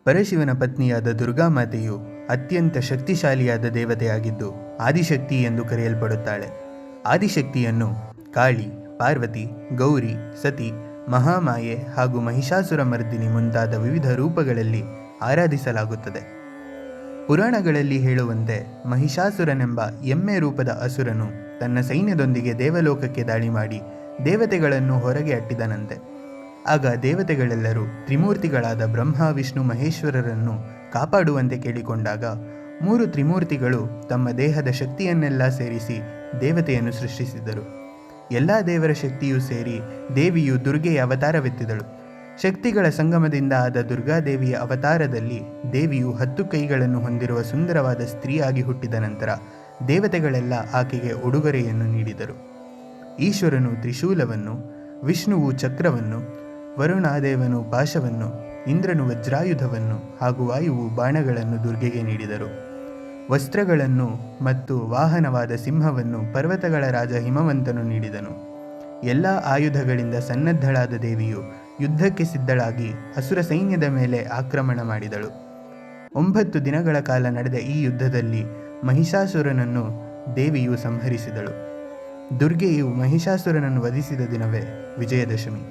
ಪರಶಿವನ ಪತ್ನಿಯಾದ ದುರ್ಗಾಮಾತೆಯು ಅತ್ಯಂತ ಶಕ್ತಿಶಾಲಿಯಾದ ದೇವತೆಯಾಗಿದ್ದು ಆದಿಶಕ್ತಿ ಎಂದು ಕರೆಯಲ್ಪಡುತ್ತಾಳೆ. ಆದಿಶಕ್ತಿಯನ್ನು ಕಾಳಿ, ಪಾರ್ವತಿ, ಗೌರಿ, ಸತಿ, ಮಹಾಮಾಯೆ ಹಾಗೂ ಮಹಿಷಾಸುರ ಮರ್ದಿನಿ ಮುಂತಾದ ವಿವಿಧ ರೂಪಗಳಲ್ಲಿ ಆರಾಧಿಸಲಾಗುತ್ತದೆ. ಪುರಾಣಗಳಲ್ಲಿ ಹೇಳುವಂತೆ ಮಹಿಷಾಸುರನೆಂಬ ಎಮ್ಮೆ ರೂಪದ ಅಸುರನು ತನ್ನ ಸೈನ್ಯದೊಂದಿಗೆ ದೇವಲೋಕಕ್ಕೆ ದಾಳಿ ಮಾಡಿ ದೇವತೆಗಳನ್ನು ಹೊರಗೆ ಅಟ್ಟಿದನಂತೆ. ಆಗ ದೇವತೆಗಳೆಲ್ಲರೂ ತ್ರಿಮೂರ್ತಿಗಳಾದ ಬ್ರಹ್ಮ, ವಿಷ್ಣು, ಮಹೇಶ್ವರರನ್ನು ಕಾಪಾಡುವಂತೆ ಕೇಳಿಕೊಂಡಾಗ 3 ತ್ರಿಮೂರ್ತಿಗಳು ತಮ್ಮ ದೇಹದ ಶಕ್ತಿಯನ್ನೆಲ್ಲ ಸೇರಿಸಿ ದೇವತೆಯನ್ನು ಸೃಷ್ಟಿಸಿದರು. ಎಲ್ಲ ದೇವರ ಶಕ್ತಿಯೂ ಸೇರಿ ದೇವಿಯು ದುರ್ಗೆಯ ಅವತಾರವೆತ್ತಿದಳು. ಶಕ್ತಿಗಳ ಸಂಗಮದಿಂದ ಆದ ದುರ್ಗಾದೇವಿಯ ಅವತಾರದಲ್ಲಿ ದೇವಿಯು 10 ಕೈಗಳನ್ನು ಹೊಂದಿರುವ ಸುಂದರವಾದ ಸ್ತ್ರೀಯಾಗಿ ಹುಟ್ಟಿದ ನಂತರ ದೇವತೆಗಳೆಲ್ಲ ಆಕೆಗೆ ಉಡುಗೊರೆಯನ್ನು ನೀಡಿದರು. ಈಶ್ವರನು ತ್ರಿಶೂಲವನ್ನು, ವಿಷ್ಣುವು ಚಕ್ರವನ್ನು, ವರುಣಾದೇವನು ಪಾಶವನ್ನು, ಇಂದ್ರನು ವಜ್ರಾಯುಧವನ್ನು ಹಾಗೂ ವಾಯುವು ಬಾಣಗಳನ್ನು ದುರ್ಗೆಗೆ ನೀಡಿದರು. ವಸ್ತ್ರಗಳನ್ನು ಮತ್ತು ವಾಹನವಾದ ಸಿಂಹವನ್ನು ಪರ್ವತಗಳ ರಾಜ ಹಿಮವಂತನು ನೀಡಿದನು. ಎಲ್ಲ ಆಯುಧಗಳಿಂದ ಸನ್ನದ್ಧಳಾದ ದೇವಿಯು ಯುದ್ಧಕ್ಕೆ ಸಿದ್ಧಳಾಗಿ ಅಸುರ ಸೈನ್ಯದ ಮೇಲೆ ಆಕ್ರಮಣ ಮಾಡಿದಳು. 9 ದಿನಗಳ ಕಾಲ ನಡೆದ ಈ ಯುದ್ಧದಲ್ಲಿ ಮಹಿಷಾಸುರನನ್ನು ದೇವಿಯು ಸಂಹರಿಸಿದಳು. ದುರ್ಗೆಯು ಮಹಿಷಾಸುರನನ್ನು ವಧಿಸಿದ ದಿನವೇ ವಿಜಯದಶಮಿ.